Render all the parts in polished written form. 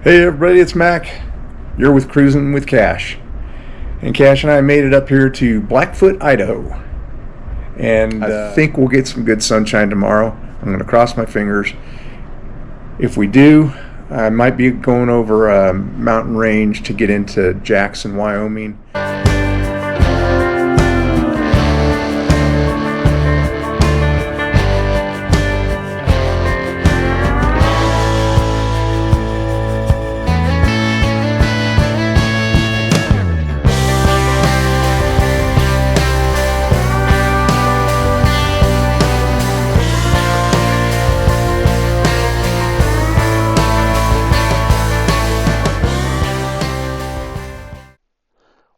Hey everybody, it's Mac. You're with Cruising with Cash. And Cash and I made it up here to Blackfoot, Idaho. And I think we'll get some good sunshine tomorrow. I'm going to cross my fingers. If we do, I might be going over a mountain range to get into Jackson, Wyoming.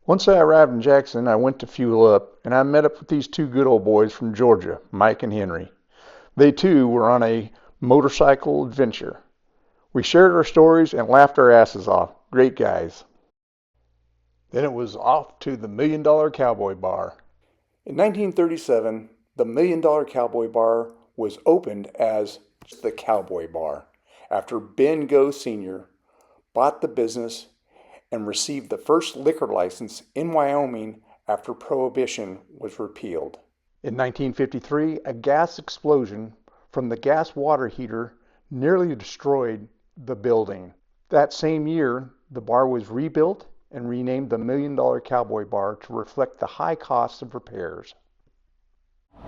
Once I arrived in Jackson, I went to fuel up, and I met up with these two good old boys from Georgia, Mike and Henry. They too were on a motorcycle adventure. We shared our stories and laughed our asses off. Great guys. Then it was off to the $1 Million Cowboy Bar. In 1937, the $1 Million Cowboy Bar was opened as the Cowboy Bar after Ben Go Sr. bought the business and received the first liquor license in Wyoming after Prohibition was repealed. In 1953, a gas explosion from the gas water heater nearly destroyed the building. That same year, the bar was rebuilt and renamed the $1 Million Cowboy Bar to reflect the high cost of repairs.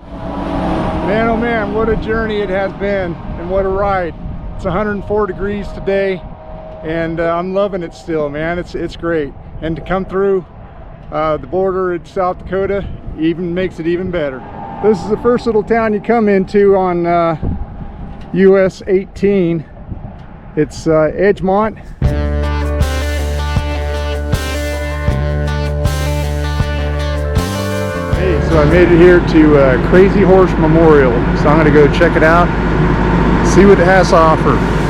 Man, oh man, what a journey it has been, and what a ride. It's 104 degrees today. And I'm loving it still, man. It's great. And to come through the border in South Dakota even makes it even better. This is the first little town you come into on US 18. It's Edgemont. Hey, so I made it here to Crazy Horse Memorial. So I'm going to go check it out, see what it has to offer.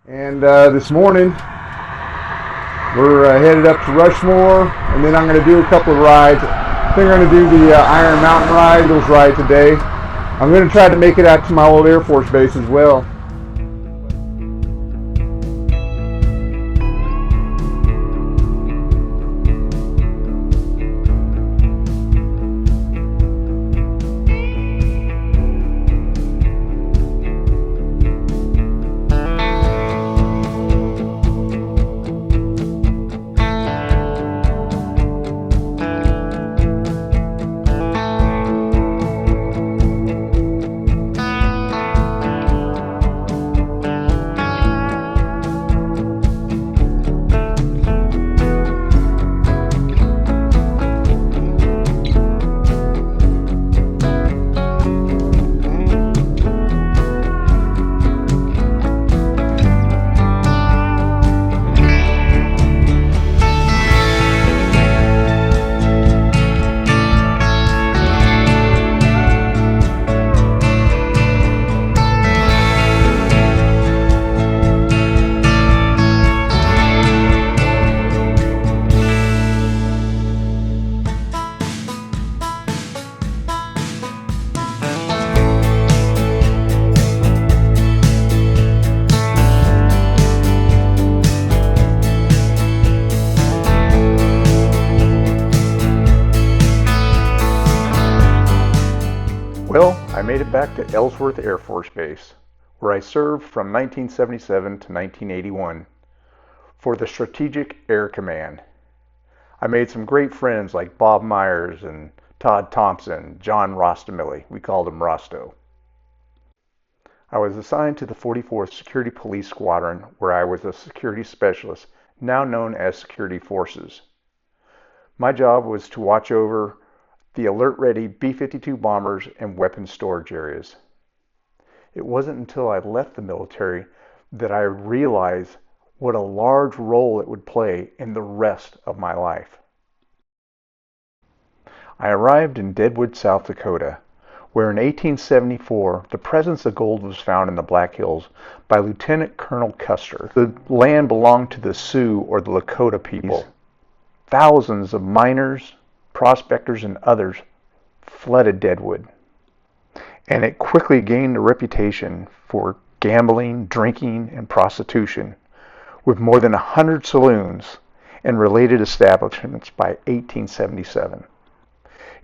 And this morning we're headed up to Rushmore, and then I'm going to do a couple of rides. I think I'm going to do the Iron Mountain ride, those rides today. I'm going to try to make it out to my old Air Force base as well. Well, I made it back to Ellsworth Air Force Base, where I served from 1977 to 1981 for the Strategic Air Command. I made some great friends like Bob Myers and Todd Thompson, John Rostamilli. We called him Rosto. I was assigned to the 44th Security Police Squadron, where I was a security specialist, now known as Security Forces. My job was to watch over the alert-ready B-52 bombers and weapons storage areas. It wasn't until I left the military that I realized what a large role it would play in the rest of my life. I arrived in Deadwood, South Dakota, where in 1874 the presence of gold was found in the Black Hills by Lieutenant Colonel Custer. The land belonged to the Sioux or the Lakota people. Thousands of miners, prospectors, and others flooded Deadwood, and it quickly gained a reputation for gambling, drinking, and prostitution, with more than 100 saloons and related establishments by 1877.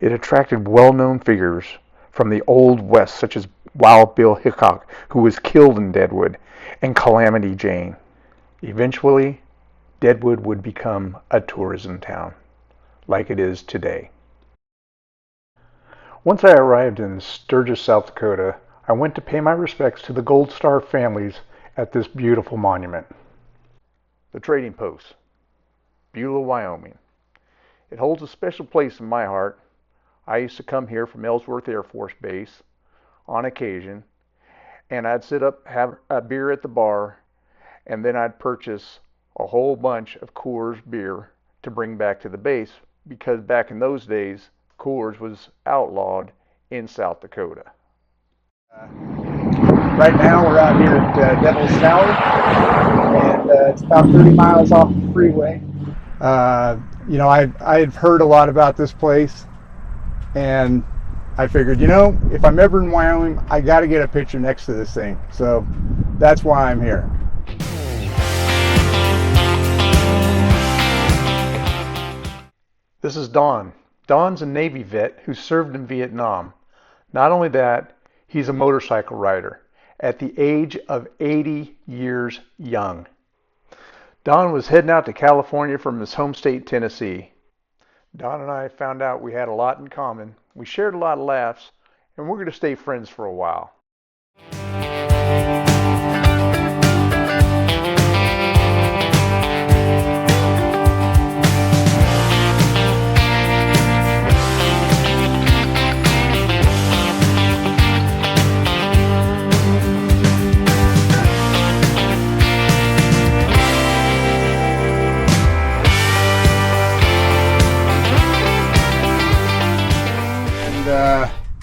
It attracted well-known figures from the Old West, such as Wild Bill Hickok, who was killed in Deadwood, and Calamity Jane. Eventually, Deadwood would become a tourism town, like it is today. Once I arrived in Sturgis, South Dakota, I went to pay my respects to the Gold Star families at this beautiful monument. The Trading Post, Beulah, Wyoming. It holds a special place in my heart. I used to come here from Ellsworth Air Force Base on occasion, and I'd sit up, have a beer at the bar, and then I'd purchase a whole bunch of Coors beer to bring back to the base, because back in those days, Coors was outlawed in South Dakota. Right now we're out here at Devil's Tower, and it's about 30 miles off the freeway. I've heard a lot about this place, and I figured, if I'm ever in Wyoming, I got to get a picture next to this thing. So that's why I'm here. This is Don. Don's a Navy vet who served in Vietnam. Not only that, he's a motorcycle rider at the age of 80 years young. Don was heading out to California from his home state, Tennessee. Don and I found out we had a lot in common. We shared a lot of laughs, and we're going to stay friends for a while.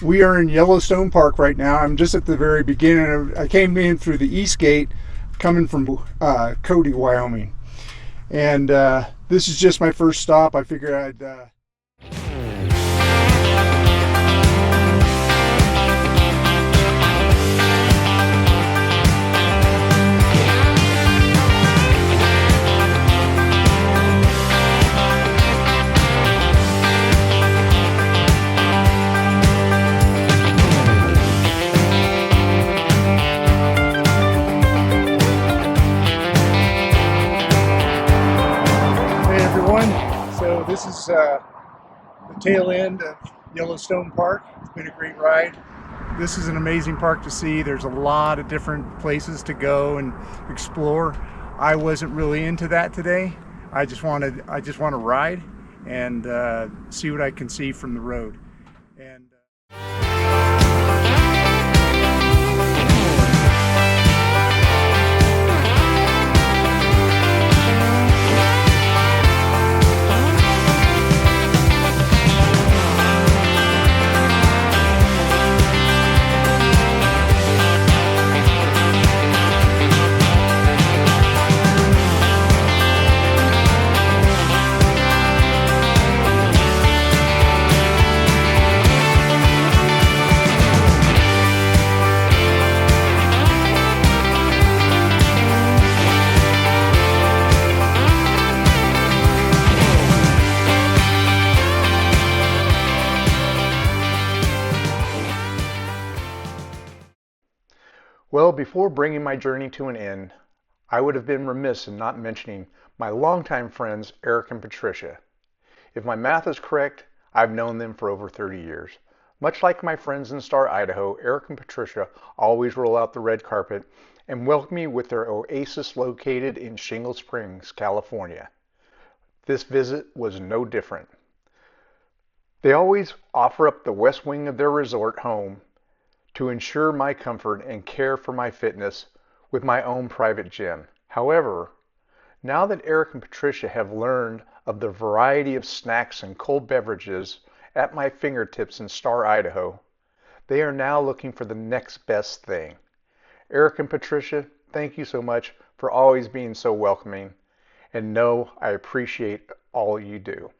We are in Yellowstone Park right now. I'm just at the very beginning. I came in through the east gate coming from Cody, Wyoming. And this is just my first stop. I figured I'd... So this is the tail end of Yellowstone Park. It's been a great ride. This is an amazing park to see. There's a lot of different places to go and explore. I wasn't really into that today. I just want to ride and see what I can see from the road. And Well, before bringing my journey to an end, I would have been remiss in not mentioning my longtime friends, Eric and Patricia. If my math is correct, I've known them for over 30 years. Much like my friends in Star, Idaho, Eric and Patricia always roll out the red carpet and welcome me with their oasis located in Shingle Springs, California. This visit was no different. They always offer up the west wing of their resort home to ensure my comfort and care for my fitness with my own private gym. However, now that Eric and Patricia have learned of the variety of snacks and cold beverages at my fingertips in Star, Idaho, they are now looking for the next best thing. Eric and Patricia, thank you so much for always being so welcoming, and know I appreciate all you do.